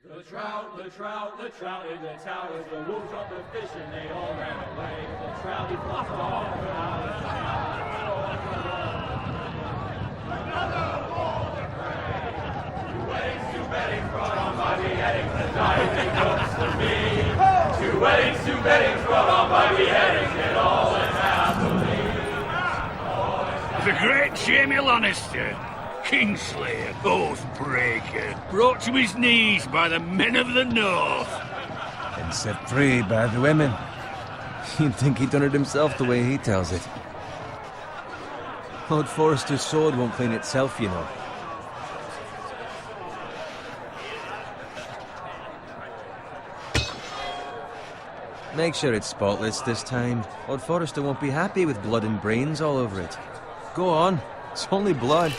The trout in the towers, the wolves dropped the fish and they all ran away. The trout, he flopped off. Another boulder prey. Two weddings brought on by beheadings, the diving cooks to me. Two weddings brought on by beheadings, and all went happily. The great Jamie Lannister, Kingslayer, Oathbreaker, brought to his knees by the men of the North. And set free by the women. You'd think he'd done it himself the way he tells it. Lord Forrester's sword won't clean itself, you know. Make sure it's spotless this time. Lord Forrester won't be happy with blood and brains all over it. Go on, it's only blood.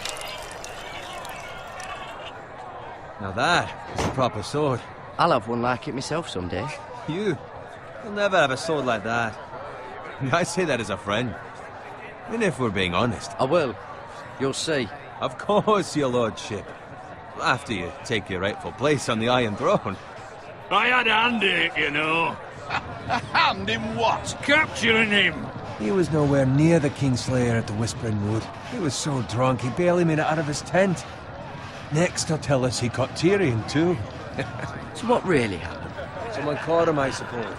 Now that is a proper sword. I'll have one like it myself someday. You'll never have a sword like that. I say that as a friend. And if we're being honest. I will. You'll see. Of course, your lordship. After you take your rightful place on the Iron Throne. I had a hand in it, you know. A hand in what? Capturing him. He was nowhere near the Kingslayer at the Whispering Wood. He was so drunk he barely made it out of his tent. Next he'll tell us he caught Tyrion too. So what really happened? Someone caught him, I suppose.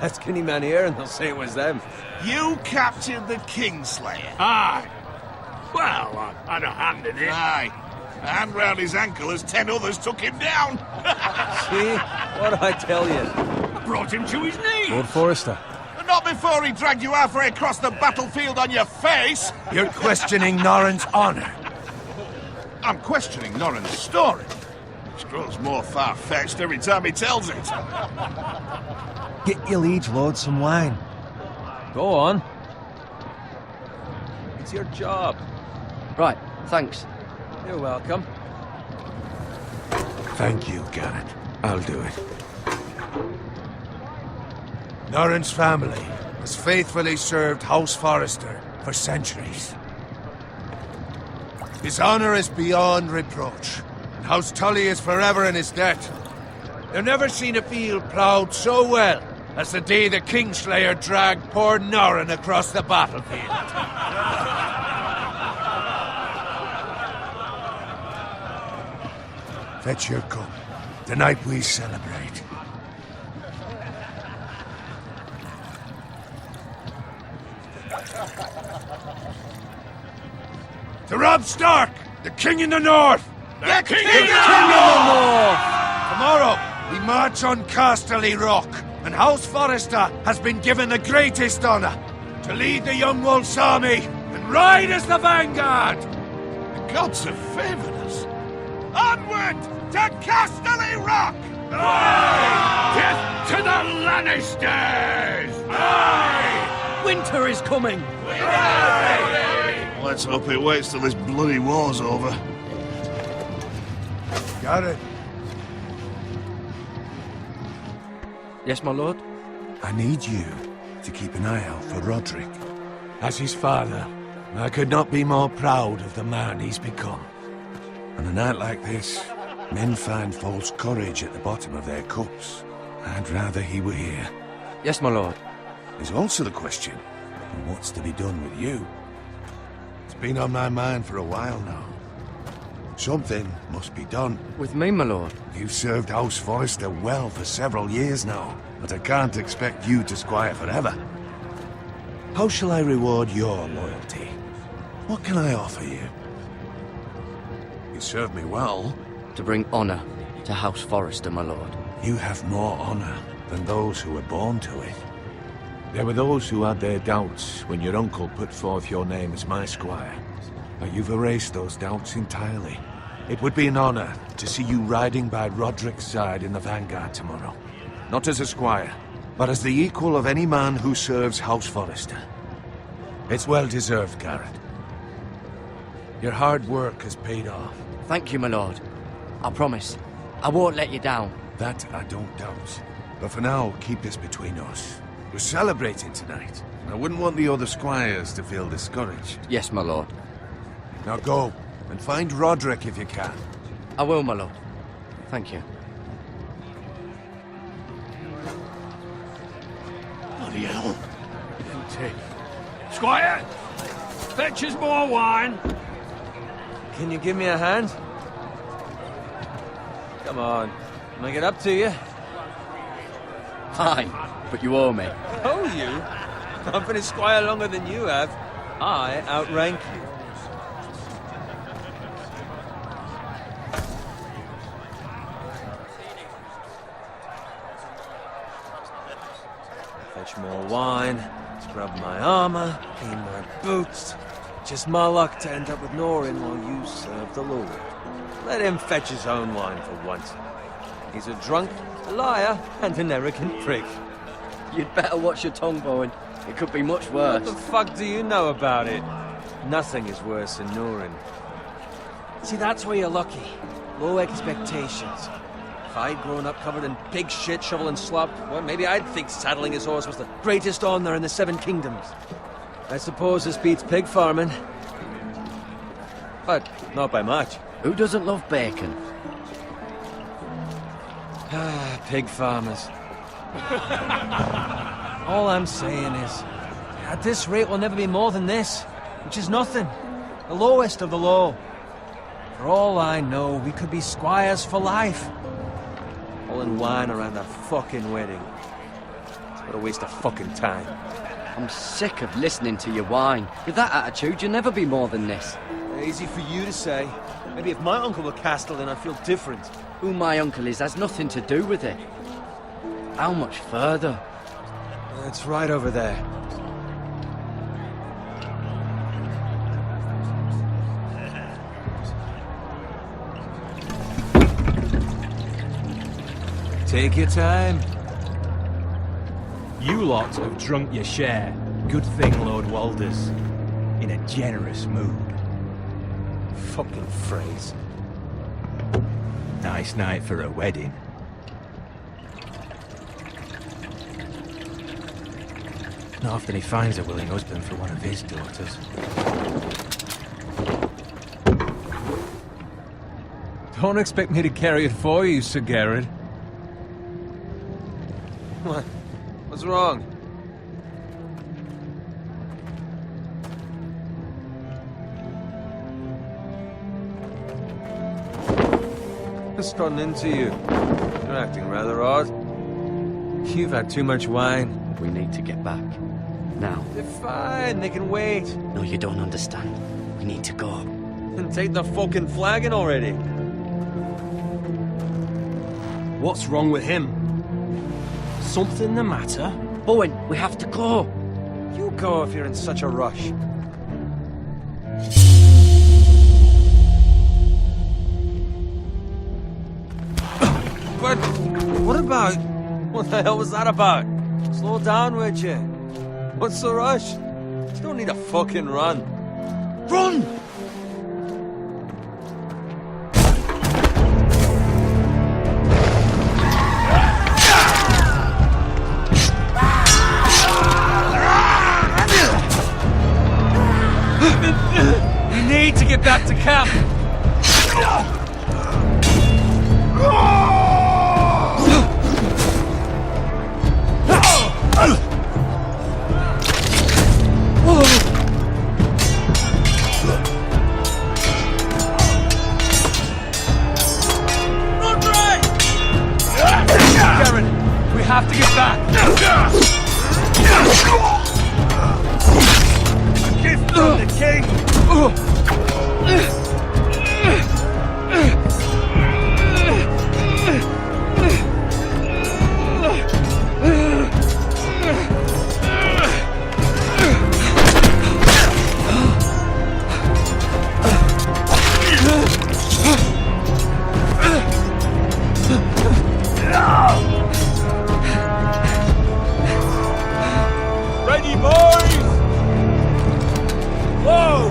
Ask any man here and they'll say it was them. You captured the Kingslayer? Aye. Well, I had a hand in it. Aye. A hand round his ankle as 10 others took him down. See? What'd I tell you? Brought him to his knees. Lord Forrester. Not before he dragged you halfway across the battlefield on your face. You're questioning Norrin's honor. I'm questioning Norrin's story, which grows more far-fetched every time he tells it. Get your liege lord some wine. Go on. It's your job. Right, thanks. You're welcome. Thank you, Garrett. I'll do it. Norrin's family has faithfully served House Forrester for centuries. His honor is beyond reproach, and House Tully is forever in his debt. They've never seen a field ploughed so well as the day the Kingslayer dragged poor Norrin across the battlefield. Fetch your cup. Tonight we celebrate. To Robb Stark, the King in the North! The King in the North! Tomorrow, we march on Casterly Rock, and House Forrester has been given the greatest honor to lead the Young Wolf's army and ride as the vanguard! The gods have favored us. Onward to Casterly Rock! Aye! Death to the Lannisters! Aye! Winter is coming! Let's hope it waits till this bloody war's over. Garrett, Yes, my lord? I need you to keep an eye out for Roderick. As his father, I could not be more proud of the man he's become. On a night like this, men find false courage at the bottom of their cups. I'd rather he were here. Yes, my lord. There's also the question of what's to be done with you. It's been on my mind for a while now. Something must be done. With me, my lord? You've served House Forrester well for several years now, but I can't expect you to squire forever. How shall I reward your loyalty? What can I offer you? You served me well. To bring honor to House Forrester, my lord. You have more honor than those who were born to it. There were those who had their doubts when your uncle put forth your name as my squire. But you've erased those doubts entirely. It would be an honor to see you riding by Roderick's side in the vanguard tomorrow. Not as a squire, but as the equal of any man who serves House Forrester. It's well deserved, Garrett. Your hard work has paid off. Thank you, my lord. I promise. I won't let you down. That I don't doubt. But for now, keep this between us. We're celebrating tonight. I wouldn't want the other squires to feel discouraged. Yes, my lord. Now go, and find Roderick if you can. I will, my lord. Thank you. Bloody hell. Empty. Squire! Fetch us more wine. Can you give me a hand? Come on. Can I get up to you? Fine, but you owe me. Oh, you? I've been a squire longer than you have. I outrank you. Fetch more wine, scrub my armor, clean my boots. Just my luck to end up with Norin while you serve the Lord. Let him fetch his own wine for once. He's a drunk, a liar, and an arrogant prick. You'd better watch your tongue, Bowen. It could be much What worse. the fuck do you know about it? Nothing is worse than Norin. See, that's where you're lucky. Low expectations. If I'd grown up covered in pig shit, shovel and slop, well, maybe I'd think saddling his horse was the greatest honor in the Seven Kingdoms. I suppose this beats pig farming. But not by much. Who doesn't love bacon? Ah, pig farmers. All I'm saying is, at this rate we'll never be more than this, which is nothing. The lowest of the low. For all I know, we could be squires for life. Pulling wine around a fucking wedding. What a waste of fucking time. I'm sick of listening to your whine. With that attitude, you'll never be more than this. Easy for you to say. Maybe if my uncle were Castellan, I'd feel different. Who my uncle is has nothing to do with it. How much further? It's right over there. Take your time. You lot have drunk your share. Good thing Lord Walder's in a generous mood. Fucking phrase. Nice night for a wedding. Not often he finds a willing husband for one of his daughters. Don't expect me to carry it for you, Sir Garrett. What? What's wrong? What's gotten into you? You're acting rather odd. You've had too much wine. We need to get back. Now. They're fine, they can wait. No, you don't understand. We need to go. And take the fucking flagon already. What's wrong with him? Something the matter? Bowen, we have to go. You go if you're in such a rush. But what about... What the hell was that about? Slow down, would you? What's the rush? You don't need a fucking run. Run! We need to get back to camp. We have to get back. A gift from the king. Ready, boys! Whoa!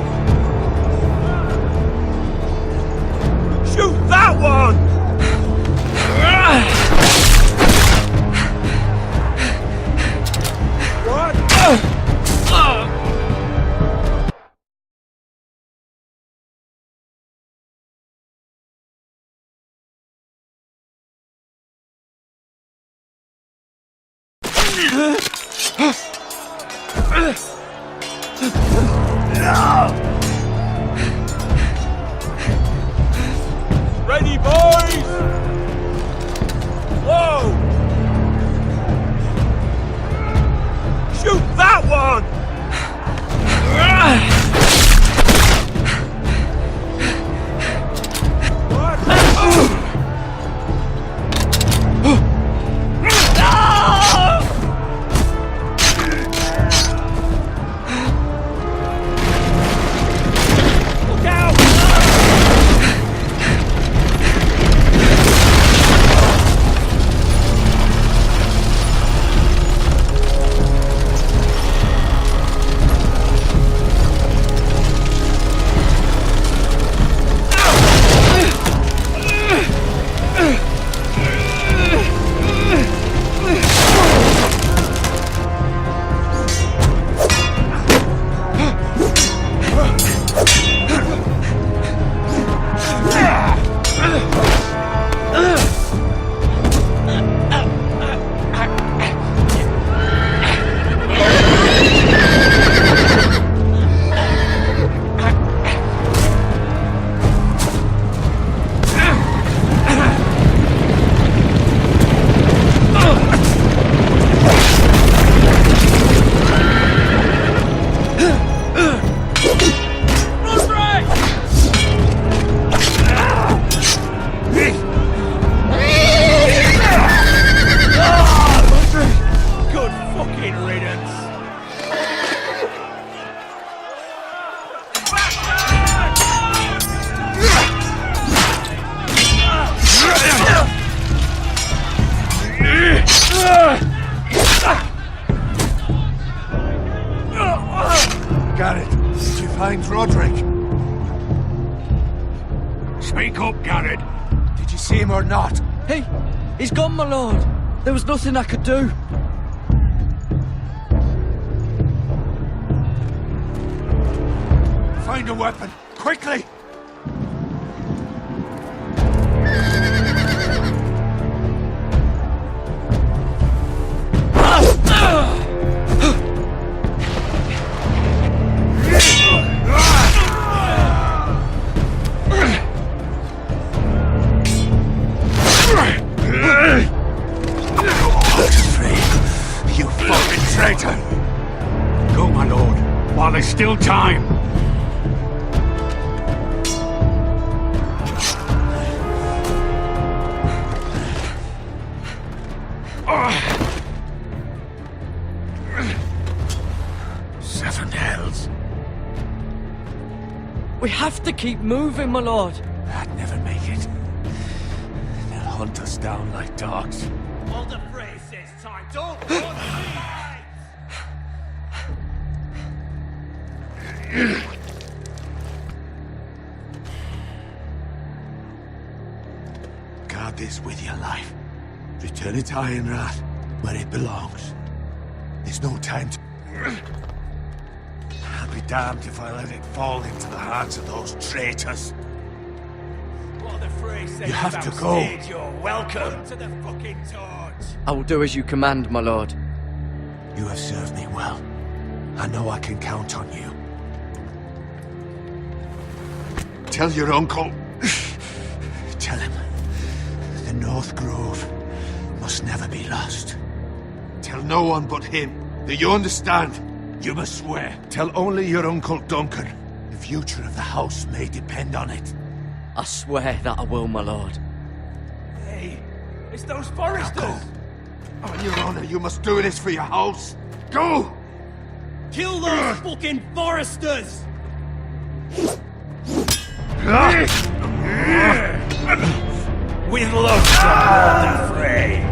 Shoot that one! What? Ready, boys! Whoa! Shoot that one! Look out! Good fucking riddance! Garrett, did you find Roderick? Speak up, Garrett. Did you see him or not? Hey, he's gone, my lord. There was nothing I could do. Find a weapon, quickly! You fucking traitor! Go, my lord, while there's still time. Seven hells. We have to keep moving, my lord. I'd never make it. They'll hunt us down like dogs. All the phrase says time. Don't run Guard this with your life. Return it to Ironrath, where it belongs. There's no time to... I'll be damned if I let it fall into the hands of those traitors. What the phrase says You have about to go. stage, you're welcome to the fucking torch. I will do as you command, my lord. You have served me well. I know I can count on you. Tell your uncle... Tell him the North Grove must never be lost. Tell no one but him. Do you understand? You must swear. Tell only your Uncle Duncan. The future of the house may depend on it. I swear that I will, my lord. Hey, it's those Now foresters. go. On your honor, you must do this for your house. Go! Kill those fucking foresters. With love, the fray.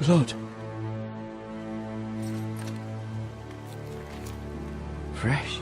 Blood. Fresh.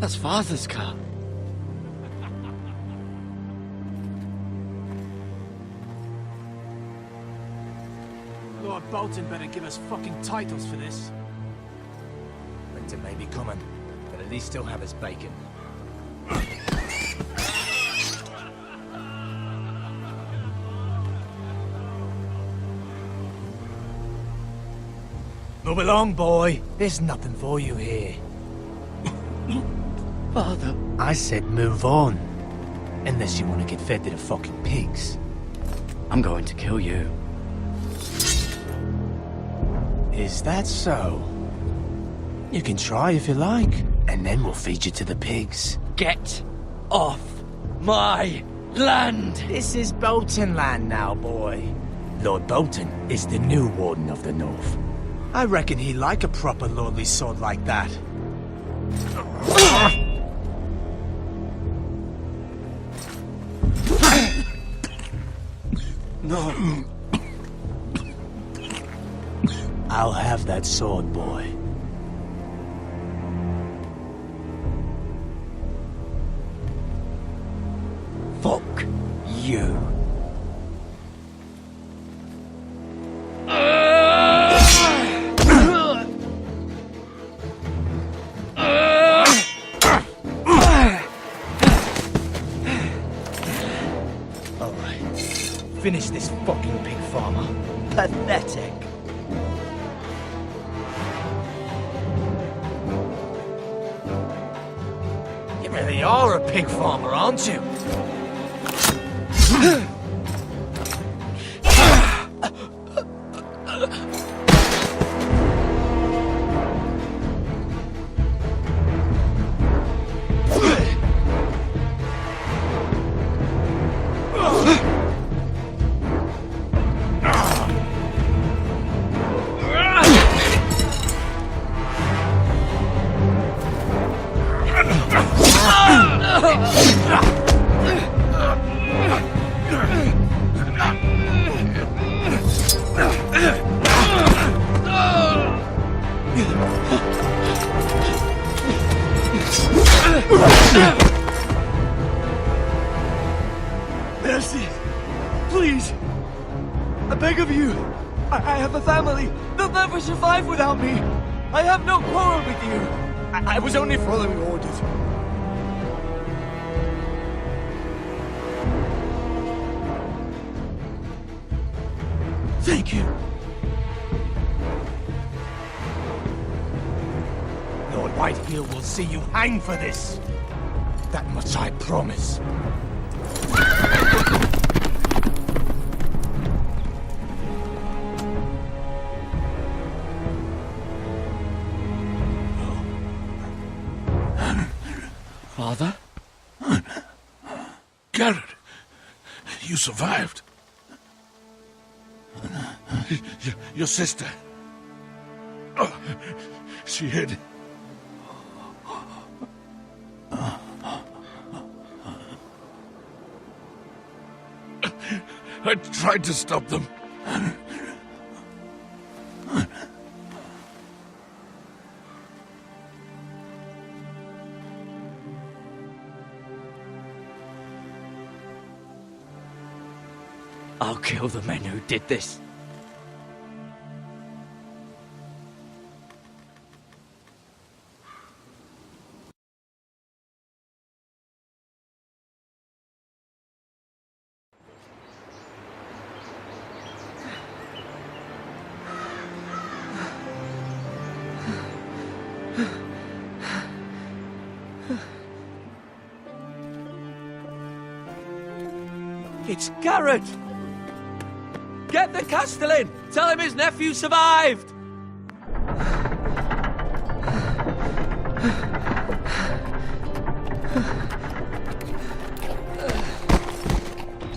That's Father's car. Lord Bolton better give us fucking titles for this. Winter may be coming, but at least he'll have his bacon. Move along, boy. There's nothing for you here. Father. I said move on. Unless you want to get fed to the fucking pigs. I'm going to kill you. Is that so? You can try if you like, and then we'll feed you to the pigs. Get off my land! This is Bolton land now, boy. Lord Bolton is the new Warden of the North. I reckon he'd like a proper lordly sword like that. No. I'll have that sword, boy. Fuck you. Alright. Finish this fucking pig farmer. Pathetic. You really are a pig farmer, aren't you? Mercy! Please! I beg of you! I have a family! They'll never survive without me! I have no quarrel with you! I was only following orders. Thank you. Lord Whitehill will see you hang for this. That much I promise. Father? Garrett, you survived. Your sister. Oh, she hid. I tried to stop them. I'll kill the men who did this. It's Garrett! Get the Castellan! Tell him his nephew survived!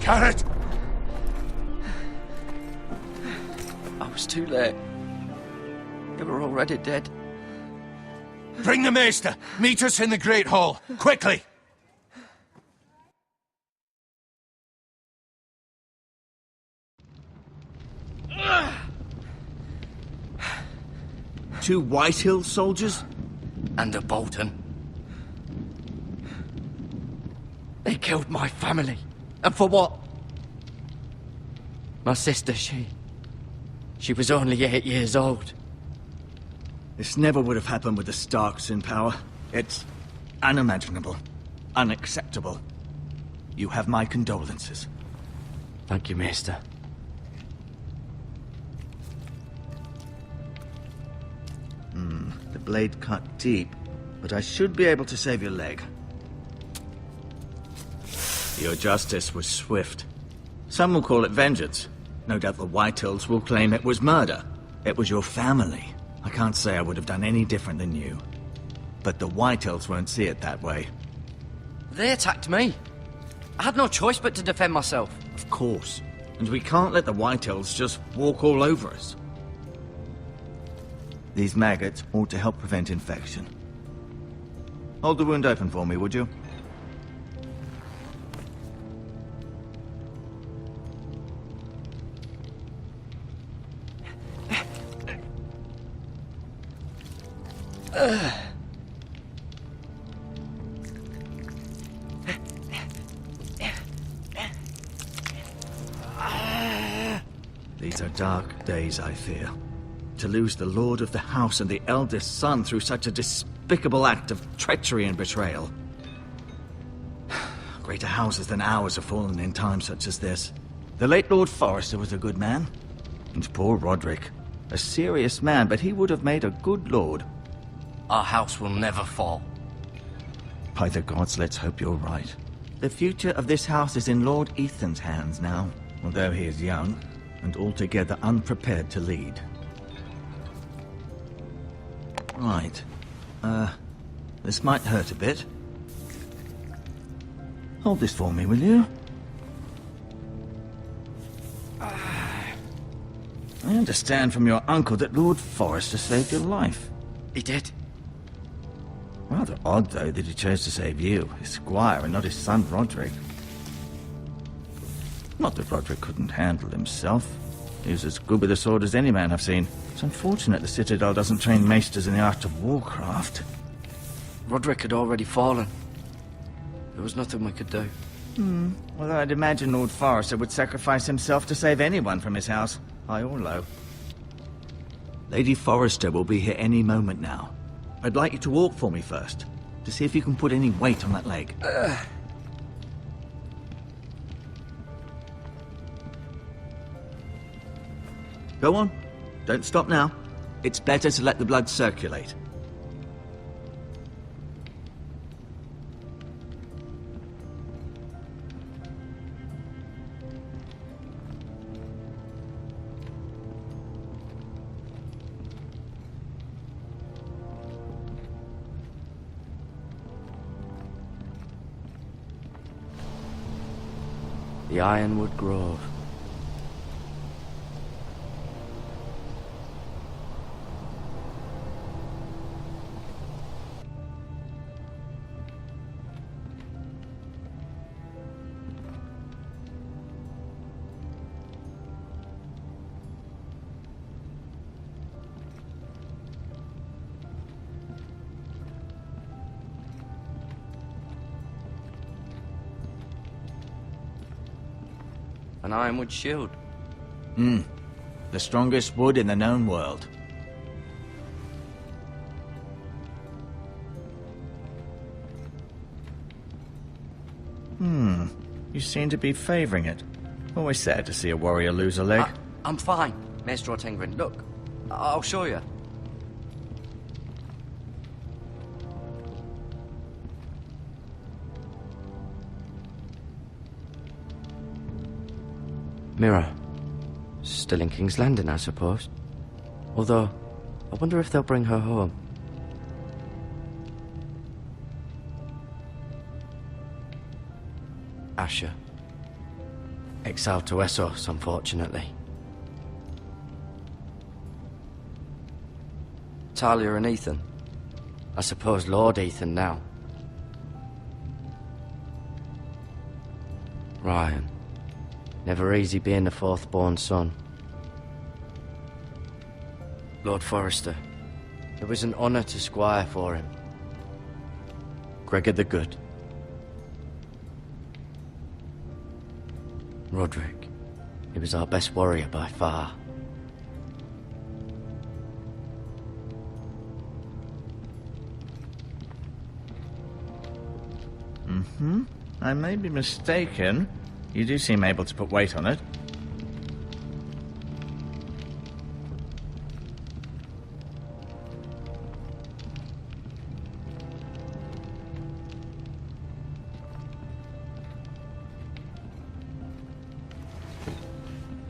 Garrett! I was too late. They were already dead. Bring the maester! Meet us in the Great Hall! Quickly! Two Whitehill soldiers? And a Bolton. They killed my family. And for what? My sister, she was only 8 years old. This never would have happened with the Starks in power. It's unimaginable. Unacceptable. You have my condolences. Thank you, Maester. The blade cut deep, but I should be able to save your leg. Your justice was swift. Some will call it vengeance. No doubt the Whitehills will claim it was murder. It was your family. I can't say I would have done any different than you. But the Whitehills won't see it that way. They attacked me. I had no choice but to defend myself. Of course. And we can't let the Whitehills just walk all over us. These maggots ought to help prevent infection. Hold the wound open for me, would you? These are dark days, I fear. To lose the lord of the house and the eldest son through such a despicable act of treachery and betrayal. Greater houses than ours have fallen in times such as this. The late Lord Forrester was a good man. And poor Roderick. A serious man, but he would have made a good lord. Our house will never fall. By the gods, let's hope you're right. The future of this house is in Lord Ethan's hands now, although he is young and altogether unprepared to lead. Right. This might hurt a bit. Hold this for me, will you? I understand from your uncle that Lord Forrester saved your life. He did. Rather odd, though, that he chose to save you, his squire, and not his son Roderick. Not that Roderick couldn't handle himself. He was as good with a sword as any man I've seen. It's unfortunate the Citadel doesn't train maesters in the art of warcraft. Roderick had already fallen. There was nothing we could do. Although I'd imagine Lord Forrester would sacrifice himself to save anyone from his house, high or low. Lady Forrester will be here any moment now. I'd like you to walk for me first, to see if you can put any weight on that leg. Go on. Don't stop now. It's better to let the blood circulate. The Ironwood Grove. An ironwood shield. The strongest wood in the known world. You seem to be favoring it. Always sad to see a warrior lose a leg. I'm fine, Maester Otengrin. Look, I'll show you. Mira. Still in King's Landing, I suppose. Although, I wonder if they'll bring her home. Asher. Exiled to Essos, unfortunately. Talia and Ethan. I suppose Lord Ethan now. Ryan. Never easy being the fourth-born son. Lord Forrester. It was an honor to squire for him. Gregor the Good. Roderick. He was our best warrior by far. I may be mistaken. You do seem able to put weight on it.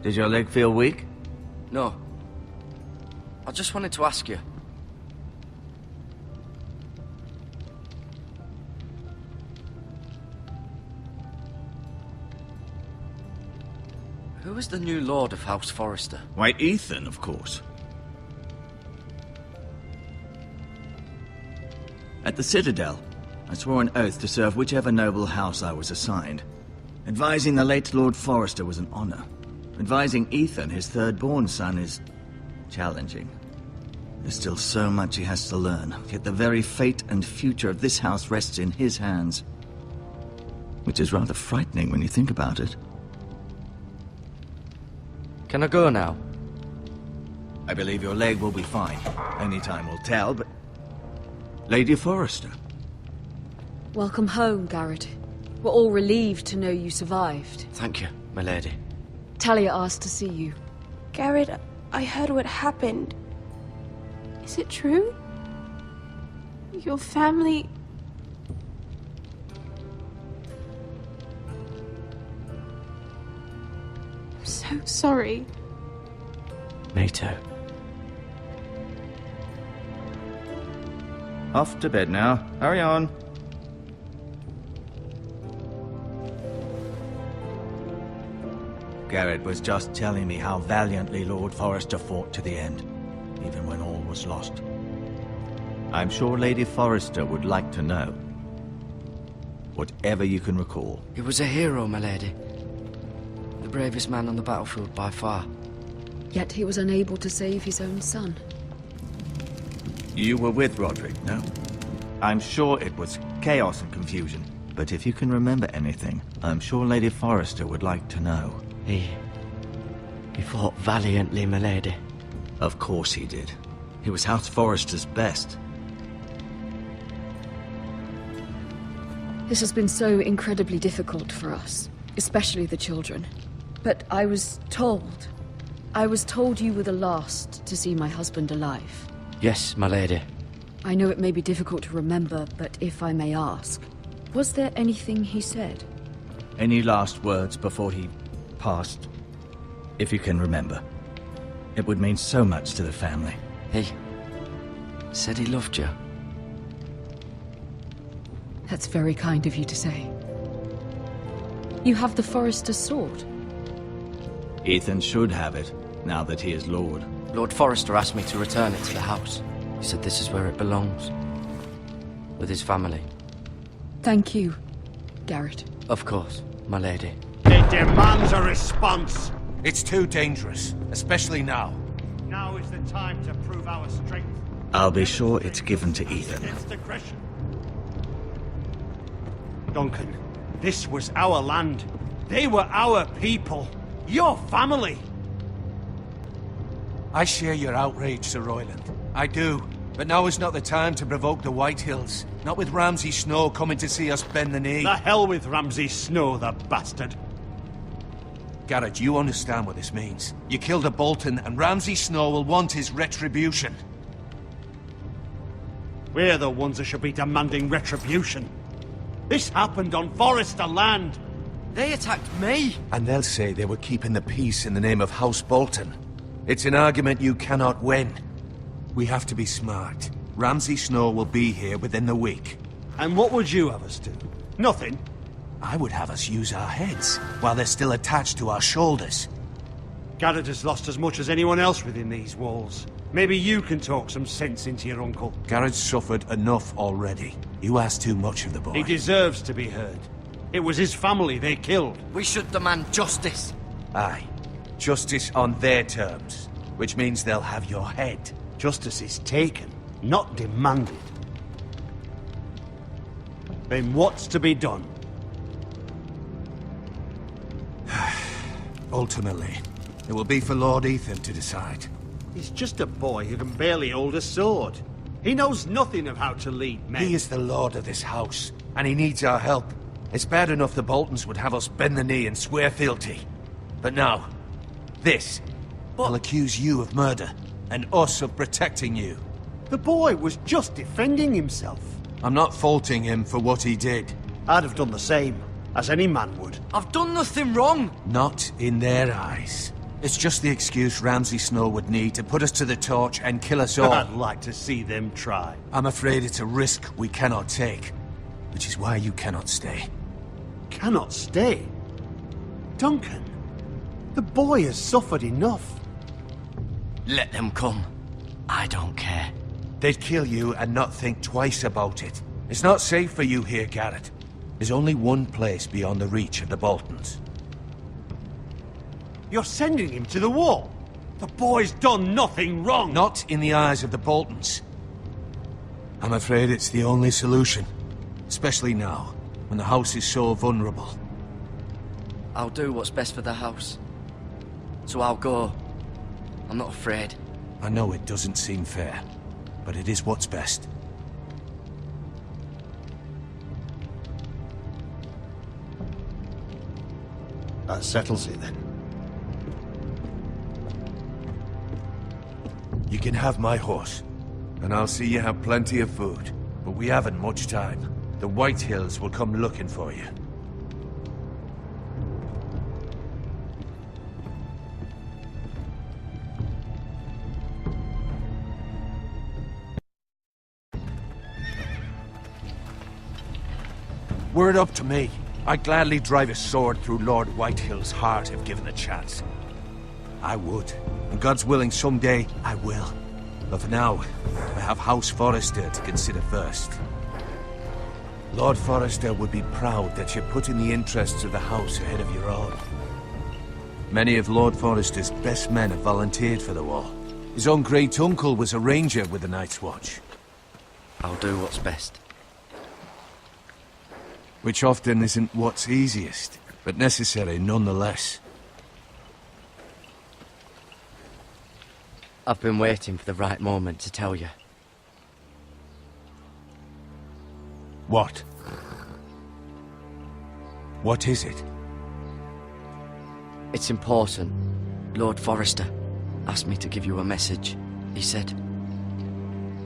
Did your leg feel weak? No. I just wanted to ask you. Who is the new Lord of House Forrester? Why, Ethan, of course. At the Citadel, I swore an oath to serve whichever noble house I was assigned. Advising the late Lord Forrester was an honor. Advising Ethan, his third-born son, is challenging. There's still so much he has to learn, yet the very fate and future of this house rests in his hands. Which is rather frightening when you think about it. Can I go now? I believe your leg will be fine. Only time will tell, but... Lady Forrester. Welcome home, Garrett. We're all relieved to know you survived. Thank you, my lady. Talia asked to see you. Garrett, I heard what happened. Is it true? Your family... I'm so sorry. Me too. Off to bed now. Hurry on. Garrett was just telling me how valiantly Lord Forrester fought to the end, even when all was lost. I'm sure Lady Forrester would like to know. Whatever you can recall. He was a hero, my lady. The bravest man on the battlefield by far. Yet he was unable to save his own son. You were with Roderick, no? I'm sure it was chaos and confusion. But if you can remember anything, I'm sure Lady Forrester would like to know. He fought valiantly, my lady. Of course he did. He was House Forrester's best. This has been so incredibly difficult for us, especially the children. But I was told you were the last to see my husband alive. Yes, my lady. I know it may be difficult to remember, but if I may ask, was there anything he said? Any last words before he passed? If you can remember. It would mean so much to the family. He said he loved you. That's very kind of you to say. You have the Forrester's sword. Ethan should have it, now that he is Lord. Lord Forrester asked me to return it to the house. He said this is where it belongs. With his family. Thank you, Garrett. Of course, my lady. It demands a response. It's too dangerous, especially now. Now is the time to prove our strength. I'll be sure it's given to Ethan. Against aggression. Duncan, this was our land. They were our people. Your family. I share your outrage, Sir Royland. I do. But now is not the time to provoke the Whitehills. Not with Ramsay Snow coming to see us bend the knee. The hell with Ramsay Snow, the bastard. Garrett, you understand what this means. You killed a Bolton, and Ramsay Snow will want his retribution. We're the ones that should be demanding retribution. This happened on Forrester land. They attacked me! And they'll say they were keeping the peace in the name of House Bolton. It's an argument you cannot win. We have to be smart. Ramsay Snow will be here within the week. And what would you have us do? Nothing? I would have us use our heads, while they're still attached to our shoulders. Garrett has lost as much as anyone else within these walls. Maybe you can talk some sense into your uncle. Garrett's suffered enough already. You ask too much of the boy. He deserves to be heard. It was his family they killed. We should demand justice. Aye. Justice on their terms, which means they'll have your head. Justice is taken, not demanded. Then what's to be done? Ultimately, it will be for Lord Ethan to decide. He's just a boy who can barely hold a sword. He knows nothing of how to lead men. He is the lord of this house, and he needs our help. It's bad enough the Boltons would have us bend the knee and swear fealty. But now, this will accuse you of murder, and us of protecting you. The boy was just defending himself. I'm not faulting him for what he did. I'd have done the same, as any man would. I've done nothing wrong! Not in their eyes. It's just the excuse Ramsay Snow would need to put us to the torch and kill us all. I'd like to see them try. I'm afraid it's a risk we cannot take, which is why you cannot stay. Cannot stay? Duncan, the boy has suffered enough. Let them come. I don't care. They'd kill you and not think twice about it. It's not safe for you here, Garrett. There's only one place beyond the reach of the Boltons. You're sending him to the wall. The boy's done nothing wrong. Not in the eyes of the Boltons. I'm afraid it's the only solution. Especially now, when the house is so vulnerable. I'll do what's best for the house. So I'll go. I'm not afraid. I know it doesn't seem fair, but it is what's best. That settles it then. You can have my horse, and I'll see you have plenty of food. But we haven't much time. The White Hills will come looking for you. Were it up to me, I'd gladly drive a sword through Lord Whitehill's heart if given the chance. I would. And God's willing, someday I will. But for now, I have House Forrester to consider first. Lord Forrester would be proud that you're putting the interests of the house ahead of your own. Many of Lord Forrester's best men have volunteered for the war. His own great-uncle was a ranger with the Night's Watch. I'll do what's best. Which often isn't what's easiest, but necessary nonetheless. I've been waiting for the right moment to tell you. What? What is it? It's important. Lord Forrester asked me to give you a message. He said,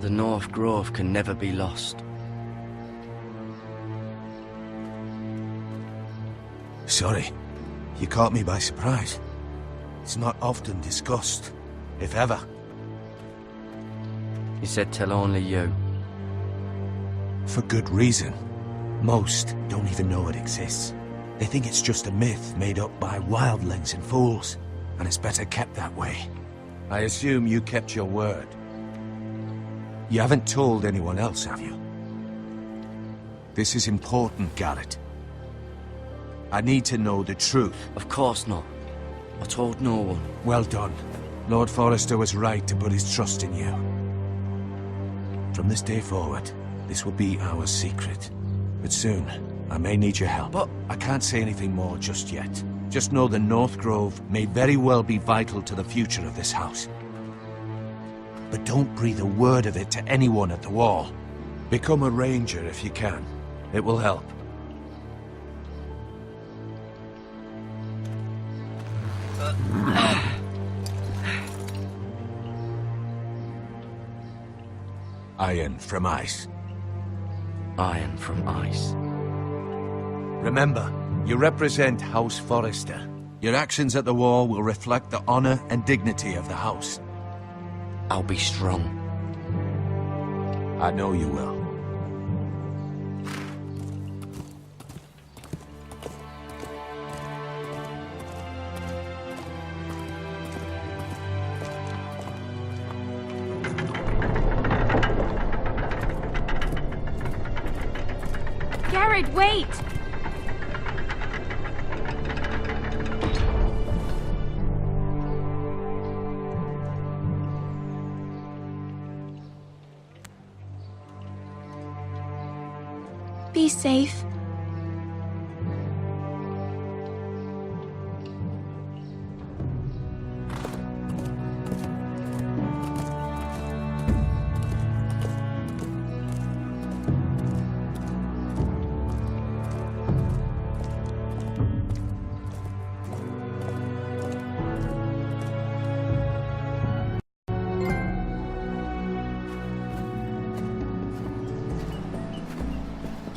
the North Grove can never be lost. Sorry. You caught me by surprise. It's not often discussed, if ever. He said tell only you. For good reason. Most don't even know it exists. They think it's just a myth made up by wildlings and fools, and it's better kept that way. I assume you kept your word. You haven't told anyone else, have you? This is important, Garrett. I need to know the truth. Of course not. I told no one. Well done. Lord Forrester was right to put his trust in you. From this day forward, this will be our secret. But soon, I may need your help. But I can't say anything more just yet. Just know the North Grove may very well be vital to the future of this house. But don't breathe a word of it to anyone at the wall. Become a ranger if you can. It will help. Iron from ice. Iron from ice. Remember, You represent House Forrester. Your actions at the war will reflect the honor and dignity of the house. I'll be strong. I know you will. Garrett, wait! Be safe.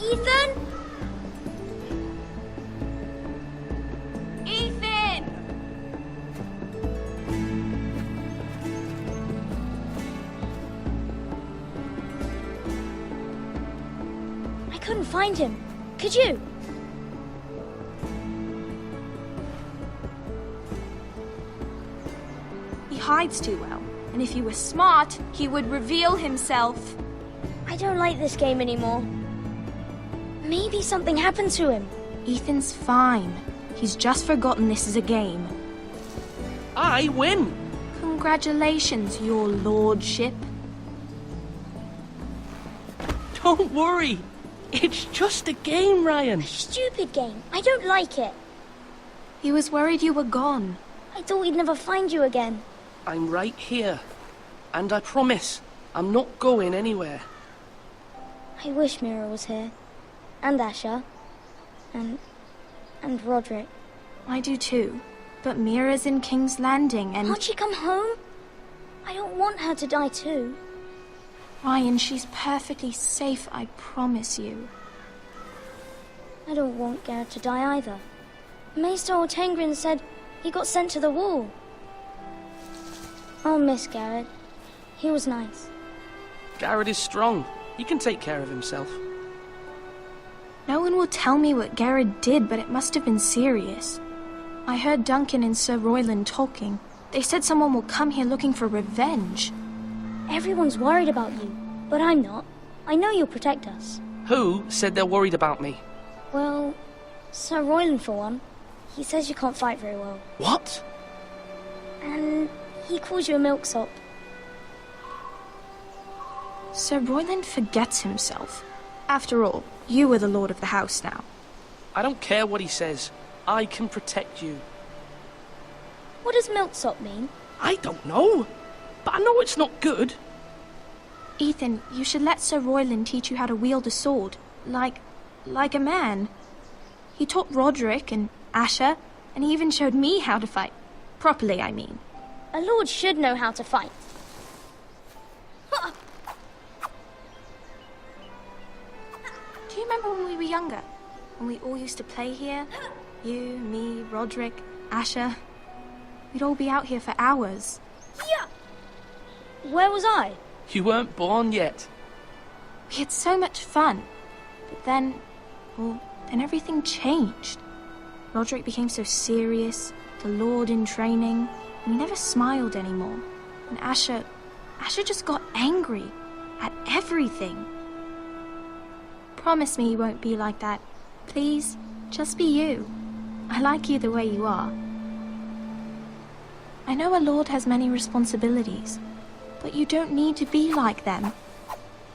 Ethan? Ethan! I couldn't find him. Could you? He hides too well, and if he were smart, he would reveal himself. I don't like this game anymore. Maybe something happened to him. Ethan's fine. He's just forgotten this is a game. I win! Congratulations, your lordship. Don't worry. It's just a game, Ryan. Stupid game. I don't like it. He was worried you were gone. I thought we'd never find you again. I'm right here. And I promise, I'm not going anywhere. I wish Mira was here. And Asher. And Roderick. I do too. But Mira's in King's Landing and... Can't she come home? I don't want her to die too. Ryan, she's perfectly safe, I promise you. I don't want Garrett to die either. Maester Ortengrin said he got sent to the wall. I'll miss Garrett. He was nice. Garrett is strong. He can take care of himself. No one will tell me what Garrett did, but it must have been serious. I heard Duncan and Sir Royland talking. They said someone will come here looking for revenge. Everyone's worried about you, but I'm not. I know you'll protect us. Who said they're worried about me? Well, Sir Royland for one. He says you can't fight very well. What? And he calls you a milksop. Sir Royland forgets himself. After all, you are the lord of the house now. I don't care what he says. I can protect you. What does milksop mean? I don't know. But I know it's not good. Ethan, you should let Sir Royland teach you how to wield a sword. Like a man. He taught Roderick and Asher, and he even showed me how to fight. Properly, I mean. A lord should know how to fight. Do you remember when we were younger? When we all used to play here? You, me, Roderick, Asher. We'd all be out here for hours. Yeah. Where was I? You weren't born yet. We had so much fun. But then, well, then everything changed. Roderick became so serious, the Lord in training, and he never smiled anymore. And Asher just got angry at everything. Promise me you won't be like that. Please, just be you. I like you the way you are. I know a lord has many responsibilities, but you don't need to be like them.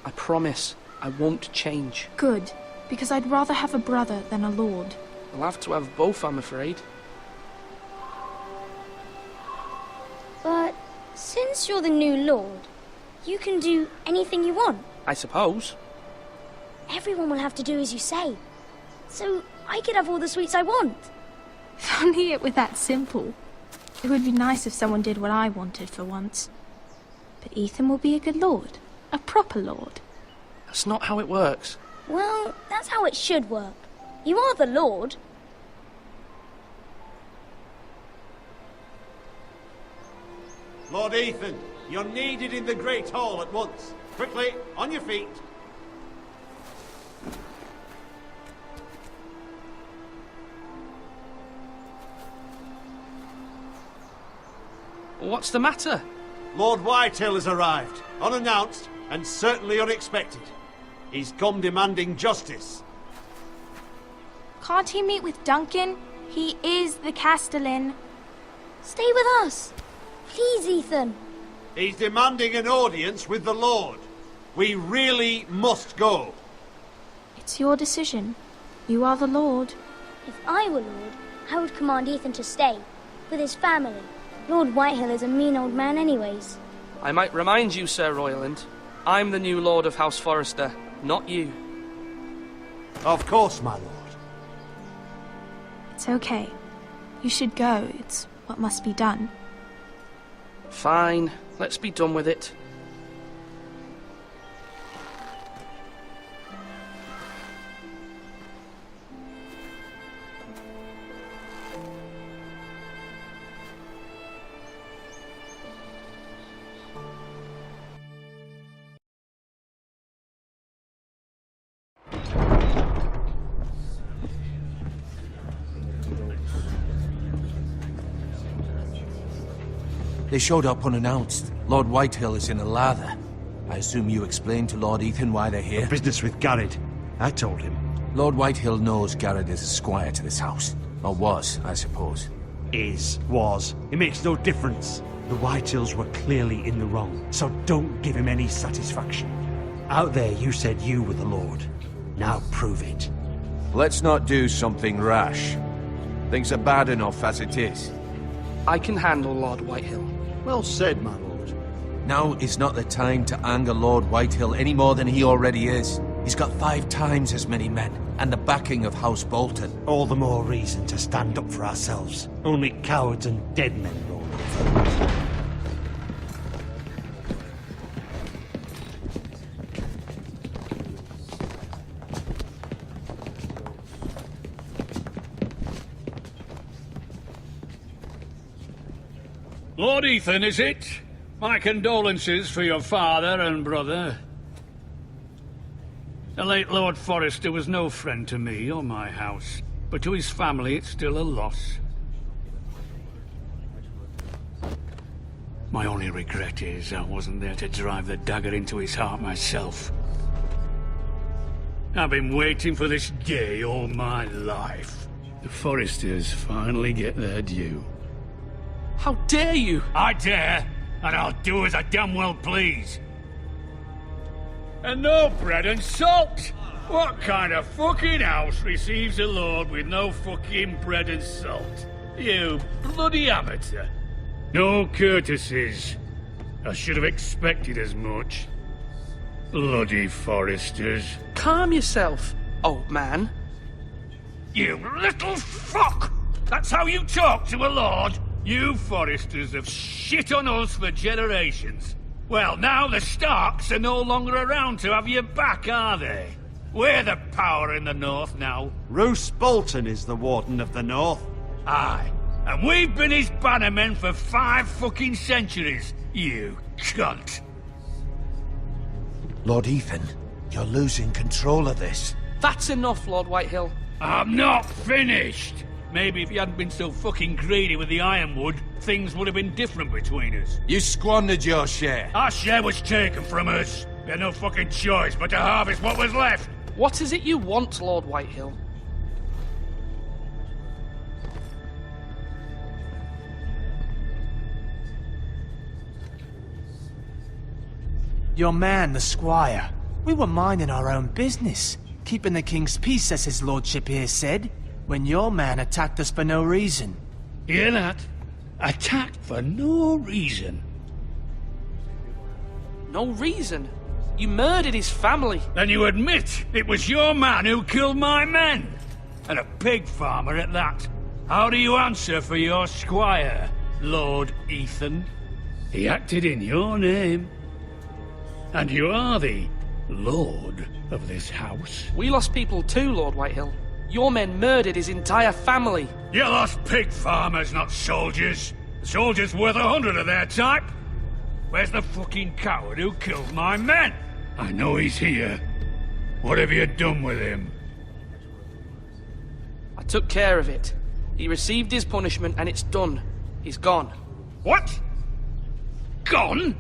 I promise I won't change. Good, because I'd rather have a brother than a lord. I'll have to have both, I'm afraid. But since you're the new lord, you can do anything you want. I suppose. Everyone will have to do as you say. So I could have all the sweets I want. If only it were that simple. It would be nice if someone did what I wanted for once. But Ethan will be a good lord. A proper lord. That's not how it works. Well, that's how it should work. You are the lord. Lord Ethan, you're needed in the Great Hall at once. Quickly, on your feet. What's the matter? Lord Whitehill has arrived, unannounced and certainly unexpected. He's come demanding justice. Can't he meet with Duncan? He is the Castellan. Stay with us. Please, Ethan. He's demanding an audience with the Lord. We really must go. It's your decision. You are the Lord. If I were Lord, I would command Ethan to stay, with his family. Lord Whitehill is a mean old man anyways. I might remind you, Sir Royland, I'm the new Lord of House Forrester, not you. Of course, my lord. It's okay. You should go. It's what must be done. Fine, let's be done with it. They showed up unannounced. Lord Whitehill is in a lather. I assume you explained to Lord Ethan why they're here? A business with Garrett. I told him. Lord Whitehill knows Garrett is a squire to this house. Or was, I suppose. Was. It makes no difference. The Whitehills were clearly in the wrong, so don't give him any satisfaction. Out there you said you were the Lord. Now prove it. Let's not do something rash. Things are bad enough as it is. I can handle Lord Whitehill. Well said, my lord. Now is not the time to anger Lord Whitehill any more than he already is. He's got 5 times as many men, and the backing of House Bolton. All the more reason to stand up for ourselves. Only cowards and dead men roll over. Lord Ethan, is it? My condolences for your father and brother. The late Lord Forrester was no friend to me or my house, but to his family it's still a loss. My only regret is I wasn't there to drive the dagger into his heart myself. I've been waiting for this day all my life. The Forresters finally get their due. How dare you! I dare, and I'll do as I damn well please. And no bread and salt! What kind of fucking house receives a lord with no fucking bread and salt? You bloody amateur. No courtesies. I should have expected as much. Bloody Forresters. Calm yourself, old man. You little fuck! That's how you talk to a lord? You Forresters have shit on us for generations. Well, now the Starks are no longer around to have your back, are they? We're the power in the north now. Roose Bolton is the Warden of the North. Aye. And we've been his bannermen for 5 fucking centuries, you cunt. Lord Ethan, you're losing control of this. That's enough, Lord Whitehill. I'm not finished. Maybe if you hadn't been so fucking greedy with the ironwood, things would have been different between us. You squandered your share. Our share was taken from us. We had no fucking choice but to harvest what was left. What is it you want, Lord Whitehill? Your man, the squire. We were minding our own business, keeping the king's peace, as his lordship here said, when your man attacked us for no reason. Hear that? Attacked for no reason. No reason? You murdered his family. Then you admit it was your man who killed my men. And a pig farmer at that. How do you answer for your squire, Lord Ethan? He acted in your name. And you are the lord of this house. We lost people too, Lord Whitehill. Your men murdered his entire family. You lost pig farmers, not soldiers. The soldiers worth 100 of their type. Where's the fucking coward who killed my men? I know he's here. What have you done with him? I took care of it. He received his punishment and it's done. He's gone. What? Gone?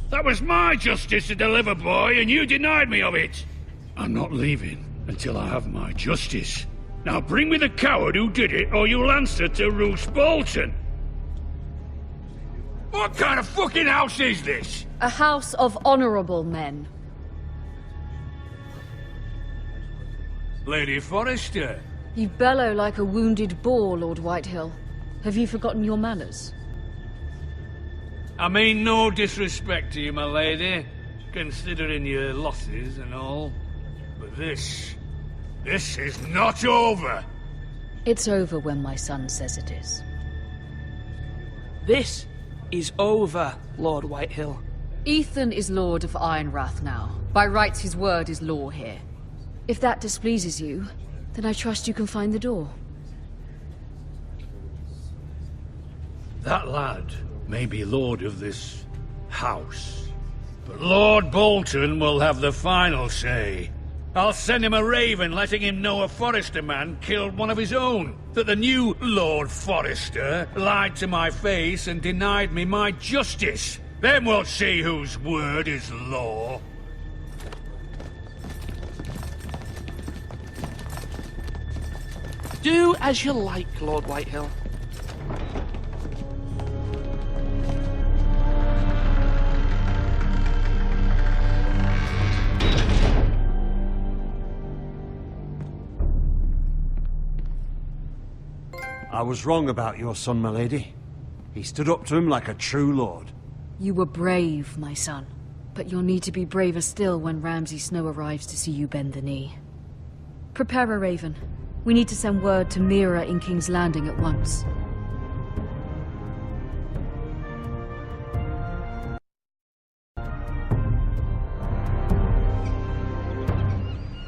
That was my justice to deliver, boy, and you denied me of it. I'm not leaving until I have my justice. Now bring me the coward who did it, or you'll answer to Roose Bolton. What kind of fucking house is this? A house of honorable men. Lady Forrester. You bellow like a wounded boar, Lord Whitehill. Have you forgotten your manners? I mean no disrespect to you, my lady, considering your losses and all. But this is not over. It's over when my son says it is. This is over, Lord Whitehill. Ethan is Lord of Ironrath now. By rights, his word is law here. If that displeases you, then I trust you can find the door. That lad may be lord of this house, but Lord Bolton will have the final say. I'll send him a raven letting him know a Forrester man killed one of his own, that the new Lord Forrester lied to my face and denied me my justice. Then we'll see whose word is law. Do as you like, Lord Whitehill. I was wrong about your son, my lady. He stood up to him like a true lord. You were brave, my son. But you'll need to be braver still when Ramsay Snow arrives to see you bend the knee. Prepare a raven. We need to send word to Mira in King's Landing at once.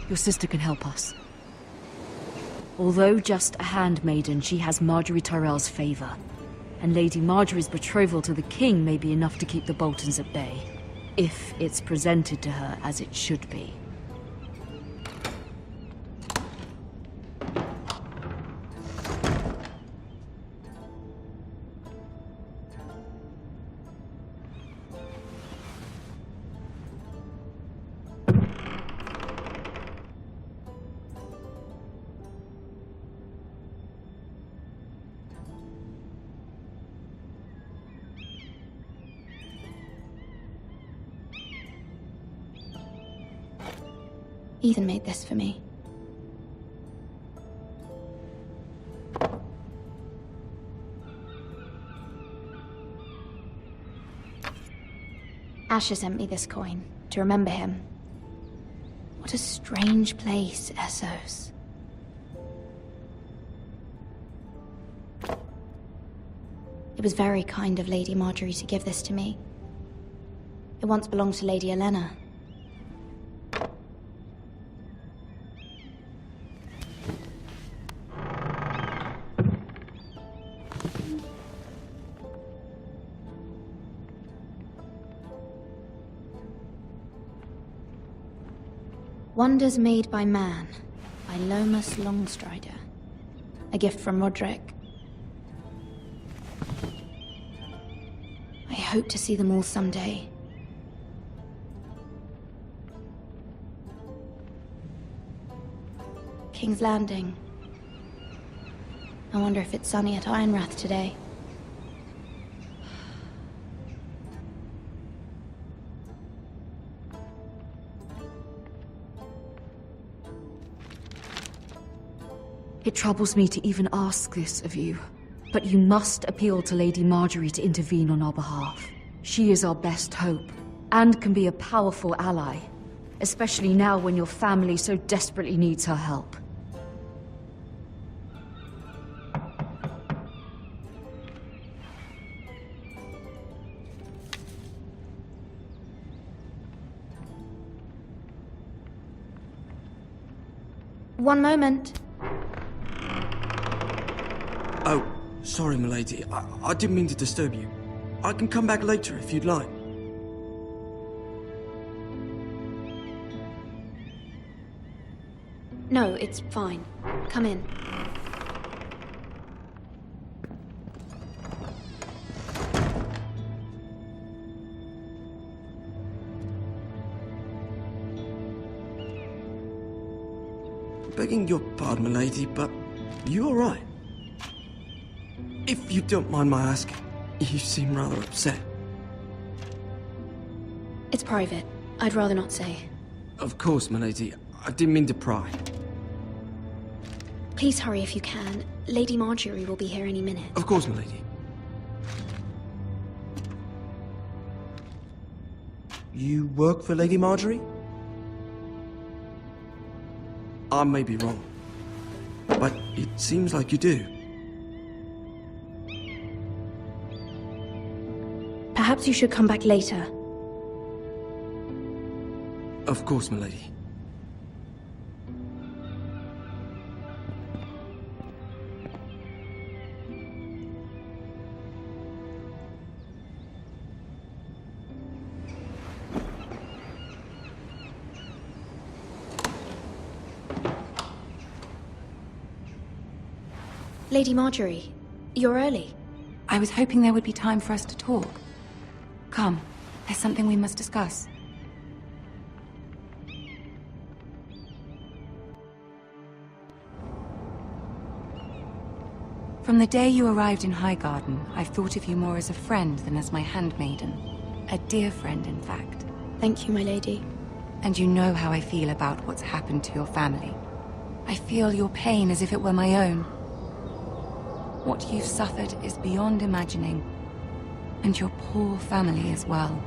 Your sister can help us. Although just a handmaiden, she has Marjorie Tyrell's favor. And Lady Marjorie's betrothal to the king may be enough to keep the Boltons at bay. If it's presented to her as it should be. Ethan made this for me. Asher sent me this coin to remember him. What a strange place, Essos. It was very kind of Lady Marjorie to give this to me. It once belonged to Lady Elena. Wonders Made by Man, by Lomas Longstrider. A gift from Roderick. I hope to see them all someday. King's Landing. I wonder if it's sunny at Ironrath today. It troubles me to even ask this of you, but you must appeal to Lady Marjorie to intervene on our behalf. She is our best hope, and can be a powerful ally, especially now when your family so desperately needs her help. One moment. Oh, sorry, milady. I didn't mean to disturb you. I can come back later if you'd like. No, it's fine. Come in. Begging your pardon, milady, but you all right? If you don't mind my asking, you seem rather upset. It's private. I'd rather not say. Of course, milady. I didn't mean to pry. Please hurry if you can. Lady Marjorie will be here any minute. Of course, milady. You work for Lady Marjorie? I may be wrong, but it seems like you do. Perhaps you should come back later. Of course, milady. Lady Marjorie, you're early. I was hoping there would be time for us to talk. Come, there's something we must discuss. From the day you arrived in Highgarden, I've thought of you more as a friend than as my handmaiden. A dear friend, in fact. Thank you, my lady. And you know how I feel about what's happened to your family. I feel your pain as if it were my own. What you've suffered is beyond imagining. And your poor family as well.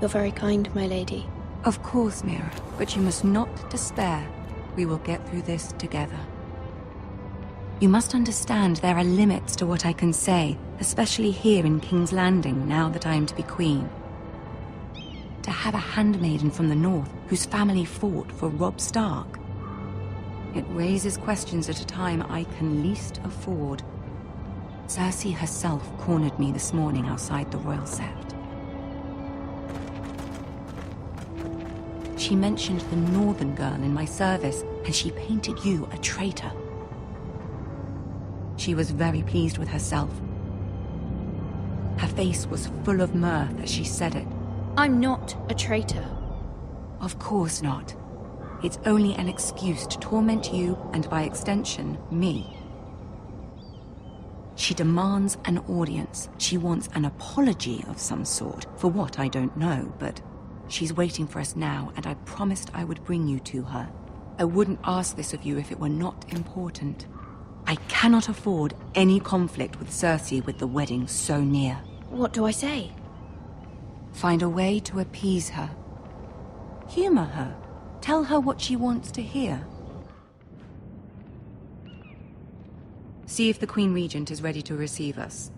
You're very kind, my lady. Of course, Mira, but you must not despair. We will get through this together. You must understand there are limits to what I can say, especially here in King's Landing, now that I am to be queen. To have a handmaiden from the north whose family fought for Robb Stark. It raises questions at a time I can least afford. Cersei herself cornered me this morning outside the Royal Sept. She mentioned the northern girl in my service, and she painted you a traitor. She was very pleased with herself. Her face was full of mirth as she said it. I'm not a traitor. Of course not. It's only an excuse to torment you, and by extension, me. She demands an audience. She wants an apology of some sort. For what, I don't know, but she's waiting for us now, and I promised I would bring you to her. I wouldn't ask this of you if it were not important. I cannot afford any conflict with Cersei with the wedding so near. What do I say? Find a way to appease her. Humor her. Tell her what she wants to hear. See if the Queen Regent is ready to receive us.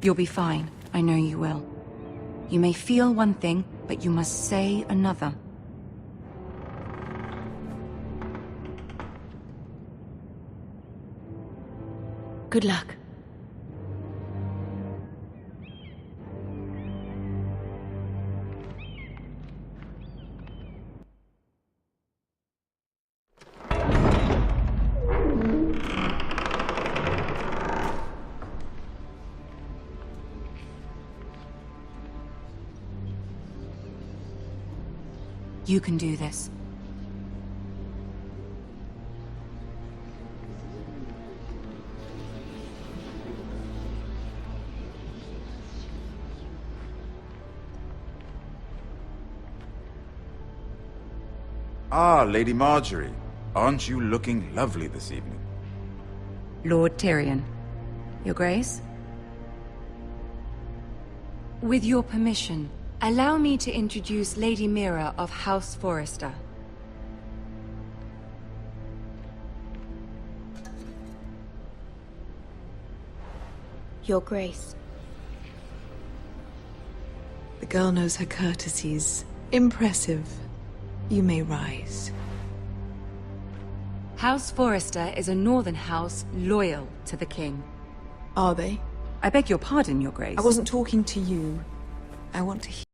You'll be fine. I know you will. You may feel one thing, but you must say another. Good luck. You can do this. Ah, Lady Marjorie. Aren't you looking lovely this evening? Lord Tyrion. Your Grace? With your permission, allow me to introduce Lady Mira of House Forrester. Your Grace. The girl knows her courtesies. Impressive. You may rise. House Forrester is a northern house loyal to the king. Are they? I beg your pardon, Your Grace. I wasn't talking to you. I want to hear.